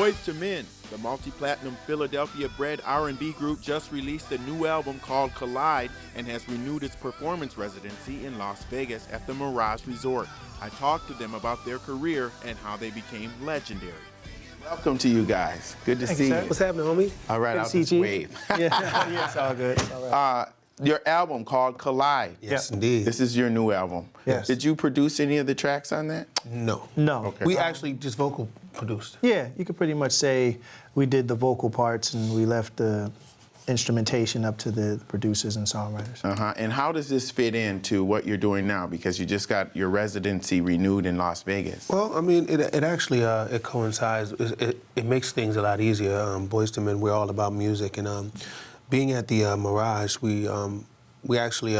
Boyz II Men, the multi-platinum Philadelphia-bred R&B group, just released a new album called Collide and has renewed its performance residency in Las Vegas at the Mirage Resort. I talked to them about their career and how they became legendary. Welcome to you guys. Good to see you. What's happening, homie? All right, I'll just wave. Yeah, it's all good. All right. Your album called Collide. Yes, indeed. This is your new album. Yes. Did you produce any of the tracks on that? No. No. Okay. We actually just vocal produced. Yeah, you could pretty much say we did the vocal parts and we left the instrumentation up to the producers and songwriters. And how does this fit into what you're doing now? Because you just got your residency renewed in Las Vegas. Well, I mean, it actually it coincides. It makes things a lot easier. Boyz II Men, we're all about music, and being at the Mirage, we actually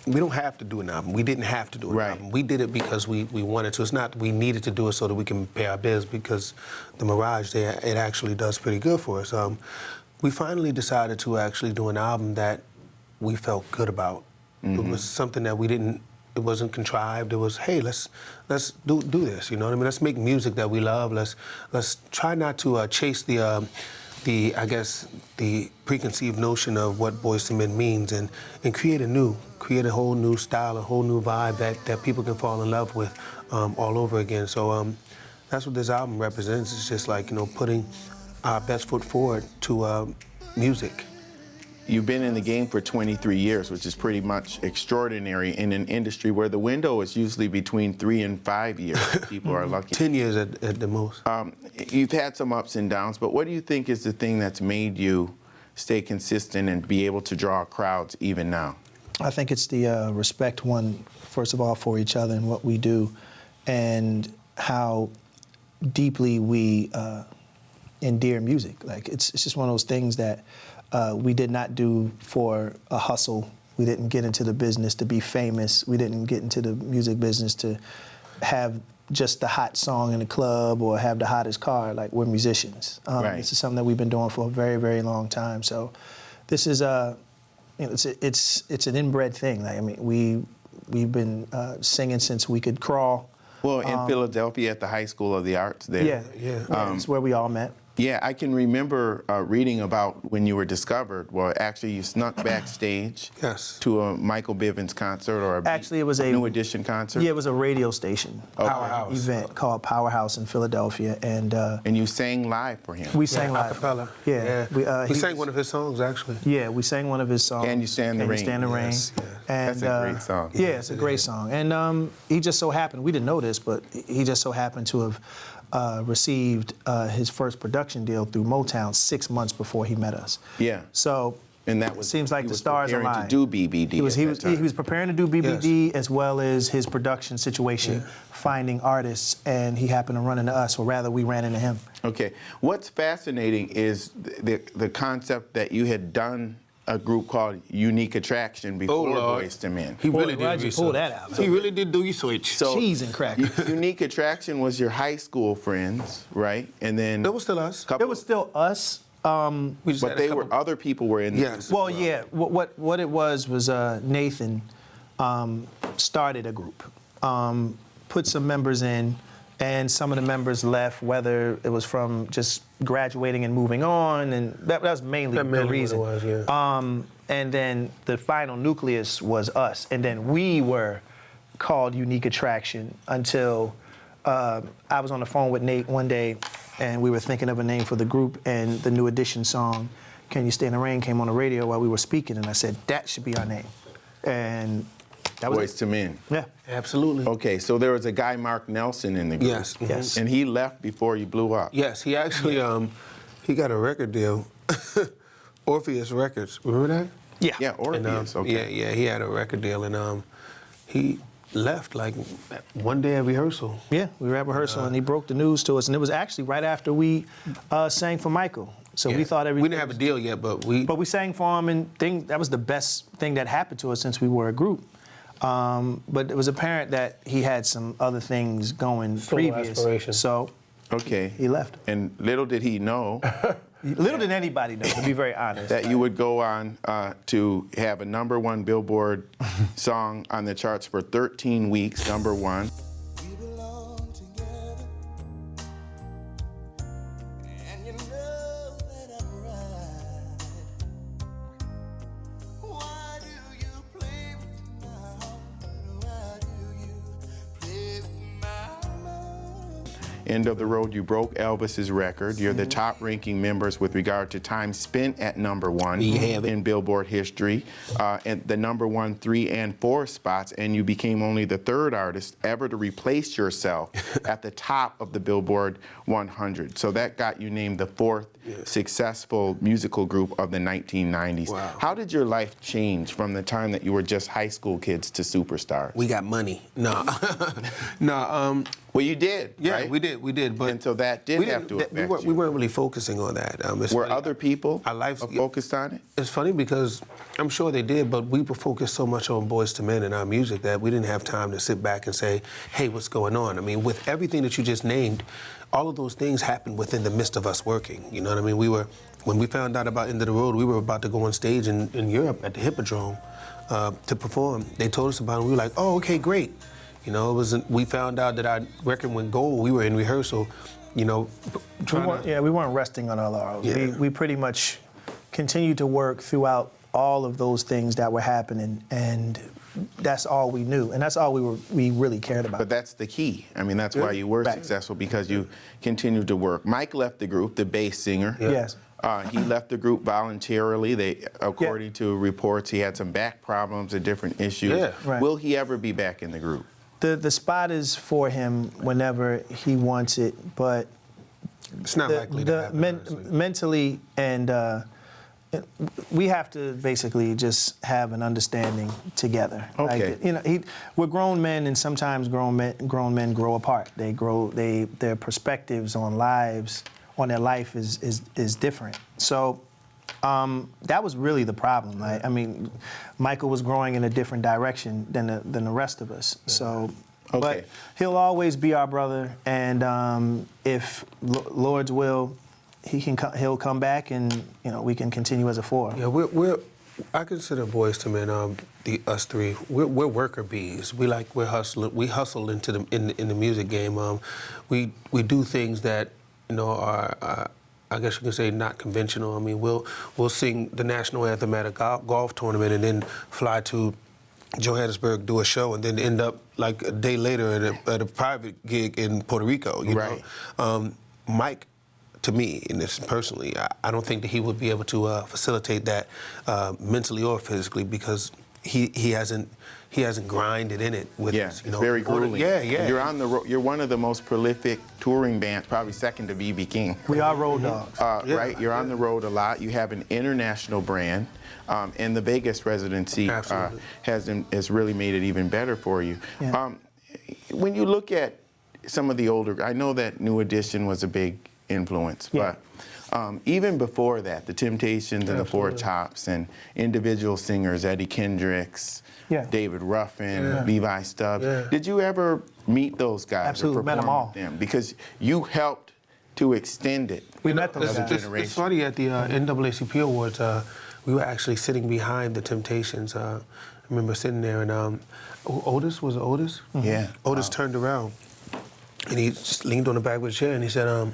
we don't have to do an album. We didn't have to do an album. We did it because we wanted to. It's not that we needed to do it so that we can pay our bills, because the Mirage there, it actually does pretty good for us. We finally decided to actually do an album that we felt good about. It was something that we didn't, it wasn't contrived. It was, hey, let's do this, you know what I mean? Let's make music that we love. Let's try not to chase the I guess, the preconceived notion of what Boyz II Men means, and create a whole new style, a whole new vibe that people can fall in love with all over again. So that's what this album represents. It's just like, you know, putting our best foot forward to music. You've been in the game for 23 years, which is pretty much extraordinary in an industry where the window is usually between 3 and 5 years. People are lucky. 10 years at the most. You've had some ups and downs, but what do you think is the thing that's made you stay consistent and be able to draw crowds even now? I think it's the respect, first of all, for each other and what we do, and how deeply we endear music. Like, it's just one of those things that we did not do for a hustle. We didn't get into the business to be famous. We didn't get into the music business to have just the hot song in the club or have the hottest car. Like, we're musicians. This is something that we've been doing for a very, very long time. So this is you know, it's an inbred thing. Like, I mean, we've been singing since we could crawl. Well, in Philadelphia at the High School of the Arts there. Yeah, that's where we all met. Yeah, I can remember reading about when you were discovered. Well, actually, you snuck backstage to a Michael Bivins concert or Actually, it was a New Edition concert. Yeah, it was a radio station event called Powerhouse in Philadelphia, and you sang live for him. We sang live. Acapella. Yeah. We sang one of his songs, actually. Yeah, we sang one of his songs. Can You Stand the Rain? Can You Stand the Rain? Yes, yeah. And, that's a great song. Yeah, it's a great song. And he just so happened, we didn't know this, but he just so happened to have received his first production deal through Motown 6 months before he met us. Yeah. So and that was, seems like the stars aligned. He was preparing to do BBD. He was preparing to do BBD as well as his production situation, finding artists, and he happened to run into us, or rather, we ran into him. Okay. What's fascinating is the concept that you had done a group called Unique Attraction before Boyz II Men. He really why'd did you pull that out? He really did do research. So cheese and crackers. Unique Attraction was your high school friends, right? And then It was still us. It was still us. But they were other people were in there. Yes. Well, yeah. What it was Nathan started a group, put some members in, and some of the members left, whether it was from just graduating and moving on, and that was mainly the reason. What it was, And then the final nucleus was us, and then we were called Unique Attraction until I was on the phone with Nate one day, and we were thinking of a name for the group, and the New Edition song, Can You Stand the Rain, came on the radio while we were speaking, and I said, that should be our name. And that was Boyz II Men. Yeah. Absolutely. Okay, so there was a guy, Mark Nelson, in the group. Yes. Yes. And he left before you blew up. Yes, he actually he got a record deal, Orpheus Records. Remember that? Yeah. Yeah, Orpheus. Okay. Yeah, he had a record deal, and he left like one day at rehearsal. Yeah, we were at rehearsal, and he broke the news to us, and it was actually right after we sang for Michael. So we thought everything. We didn't have a deal yet, but we sang for him, and that was the best thing that happened to us since we were a group. But it was apparent that he had some other things going previous. So he left. And little did he know. Little did anybody know, to be very honest. That you would go on to have a #1 Billboard song on the charts for 13 weeks, #1. End of the Road, you broke Elvis's record. You're the top-ranking members with regard to time spent at #1 in Billboard history, and the #1, 3, and 4 spots, and you became only the 3rd artist ever to replace yourself at the top of the Billboard 100. So that got you named the 4th successful musical group of the 1990s. Wow. How did your life change from the time that you were just high school kids to superstars? We got money. No. No. Well, you did, Yeah, right? we did. But And so that did have to affect we weren't really focusing on that. Were other people our lives focused on it? It's funny because I'm sure they did, but we were focused so much on Boyz II Men and our music that we didn't have time to sit back and say, hey, what's going on? I mean, with everything that you just named, all of those things happened within the midst of us working. You know what I mean? When we found out about End of the Road, we were about to go on stage in Europe at the Hippodrome to perform. They told us about it. We were like, oh, okay, great. You know, we found out that our record went gold. We were in rehearsal, you know, we weren't resting on our laurels. Yeah. We pretty much continued to work throughout all of those things that were happening, and that's all we knew, and that's all we really cared about. But that's the key. I mean, that's why you were successful, because you continued to work. Mike left the group, the bass singer. Yeah. Yes. He left the group voluntarily. According to reports, he had some back problems and different issues. Yeah. Right. Will he ever be back in the group? The spot is for him whenever he wants it, but it's not likely to happen. Mentally, and we have to basically just have an understanding together. Okay. Like, you know, we're grown men, and sometimes grown men grow apart. Their perspectives on their life is different. So that was really the problem. I mean, Michael was growing in a different direction than the rest of us. So, okay. But he'll always be our brother, and if Lord's will, he'll come back, and you know, we can continue as a 4. Yeah, I consider Boyz II Men, us three. We're worker bees. We're hustling. We hustle into in the music game. We do things that, you know, are I guess you can say not conventional. I mean, we'll sing the national anthem at a golf tournament and then fly to Johannesburg, do a show, and then end up like a day later at a private gig in Puerto Rico. You know, Mike, to me, and this personally, I don't think that he would be able to facilitate that mentally or physically, because he hasn't grinded in it with us. You know? It's very grueling. Yeah. You're on the road. You're one of the most prolific touring bands, probably second to B.B. King. We are road dogs. Right? You're on the road a lot. You have an international brand, and the Vegas residency has really made it even better for you. Yeah. When you look at some of the older, I know that New Edition was a big influence, but even before that, the Temptations and the Four Tops and individual singers, Eddie Kendricks, David Ruffin, Levi Stubbs. Did you ever meet those guys? Absolutely, or perform met them all. with them? Because you helped to extend it. We met them. It's funny, at the NAACP Awards, we were actually sitting behind the Temptations. I remember sitting there, and Otis? Mm-hmm. Yeah. Otis turned around, and he just leaned on the back of the chair, and he said,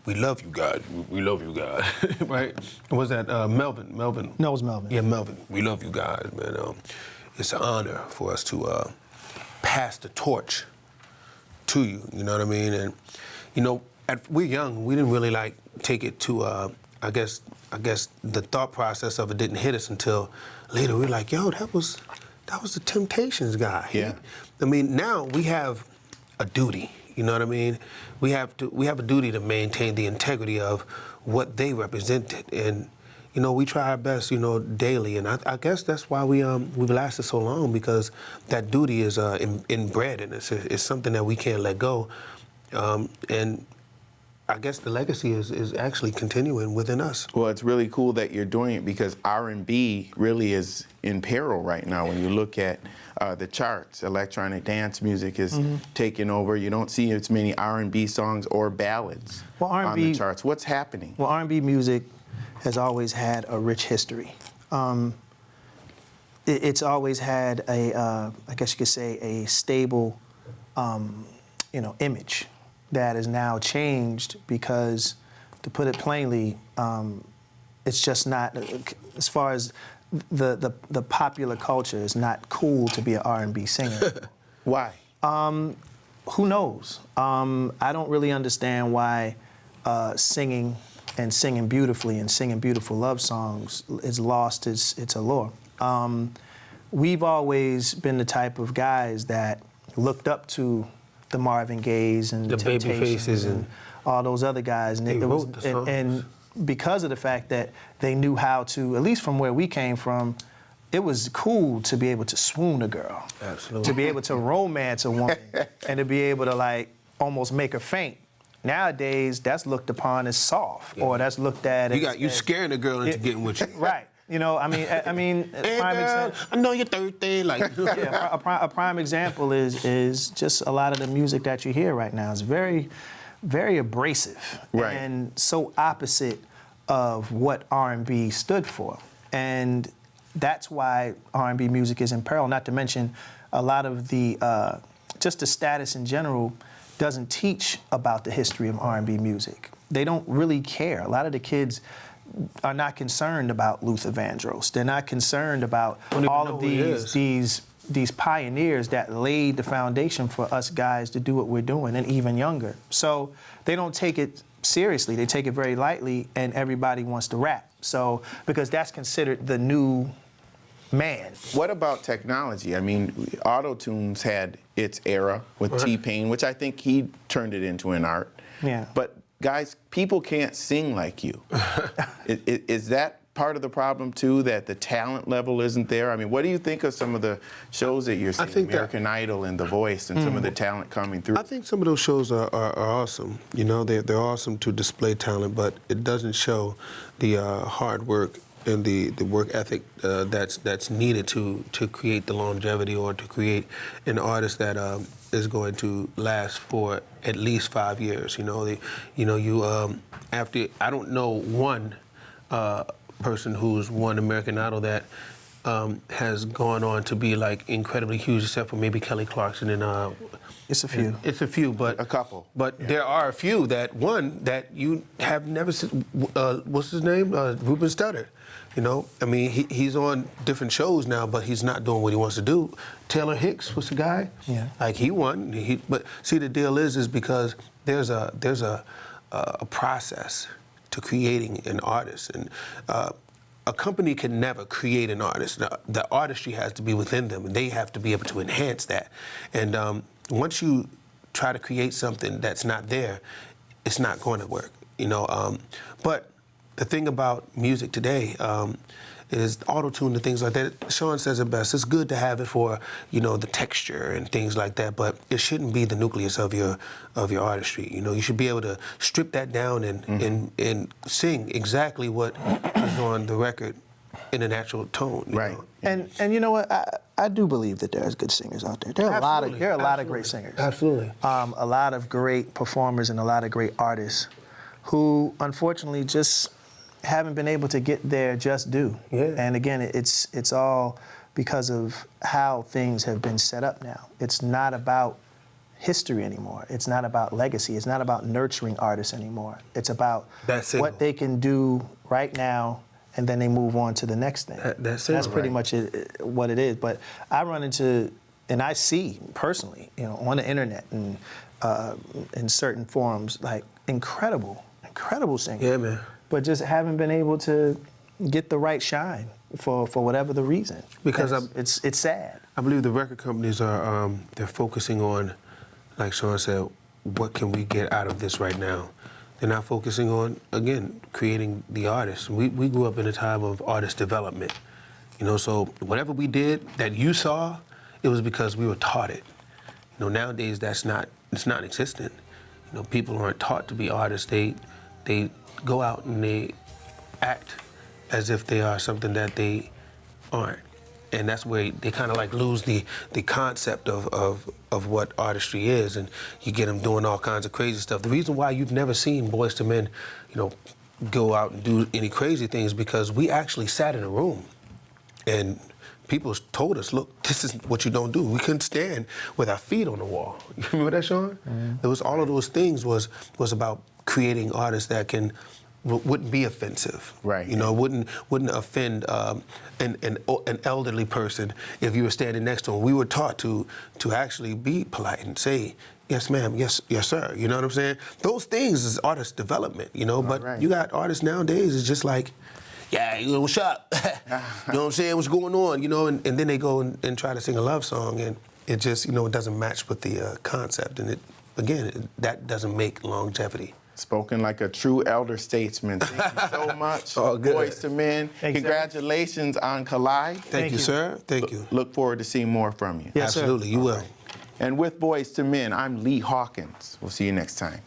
we love you guys. We love you guys. Right? Was that Melvin? No, it was Melvin. Yeah, Melvin. We love you guys, man. It's an honor for us to pass the torch to you. You know what I mean? And you know, we're young. We didn't really take it to. I guess the thought process of it didn't hit us until later. We were like, yo, that was the Temptations guy. Yeah. I mean, now we have a duty. You know what I mean? We have a duty to maintain the integrity of what they represented, and you know, we try our best, you know, daily, and I guess that's why we've lasted so long, because that duty is inbred in us. It's something that we can't let go, and I guess the legacy is actually continuing within us. Well, it's really cool that you're doing it, because R&B really is in peril right now. When you look at the charts, electronic dance music is taking over. You don't see as many R&B songs or ballads on the charts. What's happening? Well, R&B music has always had a rich history. It's always had I guess you could say, a stable, you know, image that is now changed because, to put it plainly, it's just not, as far as the popular culture, is not cool to be an R&B singer. Why? who knows? I don't really understand why singing and singing beautifully and singing beautiful love songs is lost its allure. We've always been the type of guys that looked up to the Marvin Gayes and the Temptations and all those other guys. And, and because of the fact that they knew how to, at least from where we came from, it was cool to be able to swoon a girl. Absolutely. To be able to romance a woman and to be able to like almost make her faint. Nowadays, that's looked upon as soft, or that's looked at as... You scaring a girl into getting with you. Right. You know, I mean, hey, prime example. I know you're thirsty. Like, yeah, a prime example is just a lot of the music that you hear right now is very, very abrasive, right, and so opposite of what R&B stood for, and that's why R&B music is in peril. Not to mention, a lot of the just the status in general doesn't teach about the history of R&B music. They don't really care. A lot of the kids are not concerned about Luther Vandross. They're not concerned about all of these pioneers that laid the foundation for us guys to do what we're doing, and even younger. So they don't take it seriously. They take it very lightly, and everybody wants to rap. So, because that's considered the new man. What about technology? I mean, auto-tunes had its era with T-Pain, which I think he turned it into an art. Yeah. But guys, people can't sing like you. Is that part of the problem too, that the talent level isn't there? I mean, what do you think of some of the shows that you're seeing, American Idol and The Voice, and some of the talent coming through? I think some of those shows are awesome. You know, they're awesome to display talent, but it doesn't show the hard work and the work ethic that's needed to create the longevity, or to create an artist that is going to last for at least 5 years. You know, after, I don't know one person who's won American Idol that has gone on to be like incredibly huge, except for maybe Kelly Clarkson and it's a few. It's a few, but a couple. But there are a few that you have never seen. What's his name? Ruben Studdard. You know, I mean, he's on different shows now, but he's not doing what he wants to do. Taylor Hicks was the guy. Yeah. Like, he won. But see, the deal is because there's a process to creating an artist, and a company can never create an artist. The artistry has to be within them, and they have to be able to enhance that. And once you try to create something that's not there, it's not going to work. You know, but the thing about music today is auto-tune and things like that. Sean says it best. It's good to have it for, you know, the texture and things like that, but it shouldn't be the nucleus of your artistry. You know, you should be able to strip that down and sing exactly what is on the record in a natural tone. Right. Know? And you know what? I do believe that there's good singers out there. There are a lot of great singers. Absolutely. A lot of great performers and a lot of great artists who, unfortunately, just haven't been able to get their just due. Yeah. And again, it's all because of how things have been set up now. It's not about history anymore. It's not about legacy. It's not about nurturing artists anymore. It's about what they can do right now, and then they move on to the next thing. That's pretty much what it is. But I run into, and I see personally, you know, on the internet and in certain forums, like incredible singers. Yeah, man. But just haven't been able to get the right shine for whatever the reason. Because it's sad. I believe the record companies are they're focusing on, like Sean said, what can we get out of this right now? They're not focusing on, again, creating the artists. We grew up in a time of artist development. You know, so whatever we did that you saw, it was because we were taught it. You know, nowadays it's not existent. You know, people aren't taught to be artists. They go out and they act as if they are something that they aren't. And that's where they kind of like lose the concept of what artistry is, and you get them doing all kinds of crazy stuff. The reason why you've never seen Boyz II Men, you know, go out and do any crazy things, because we actually sat in a room and people told us, look, this is what you don't do. We couldn't stand with our feet on the wall. You remember that, Sean? Mm-hmm. There was all of those things was about creating artists that wouldn't be offensive, right? You know, wouldn't offend an elderly person if you were standing next to him. We were taught to actually be polite and say yes, ma'am, yes, sir. You know what I'm saying? Those things is artist development, you know. But right. you got artists nowadays, it's just like, yeah, you know, what's up? You know what I'm saying? What's going on? You know, and then they go and try to sing a love song, and it just, you know, it doesn't match with the concept, and that doesn't make longevity. Spoken like a true elder statesman. Thank you so much. Oh, good. Boyz II Men, Thank you, sir. congratulations on Collide. Thank you, sir. Thank you. Look forward to seeing more from you. Yes, sir. Absolutely, you will. And with Boyz II Men, I'm Lee Hawkins. We'll see you next time.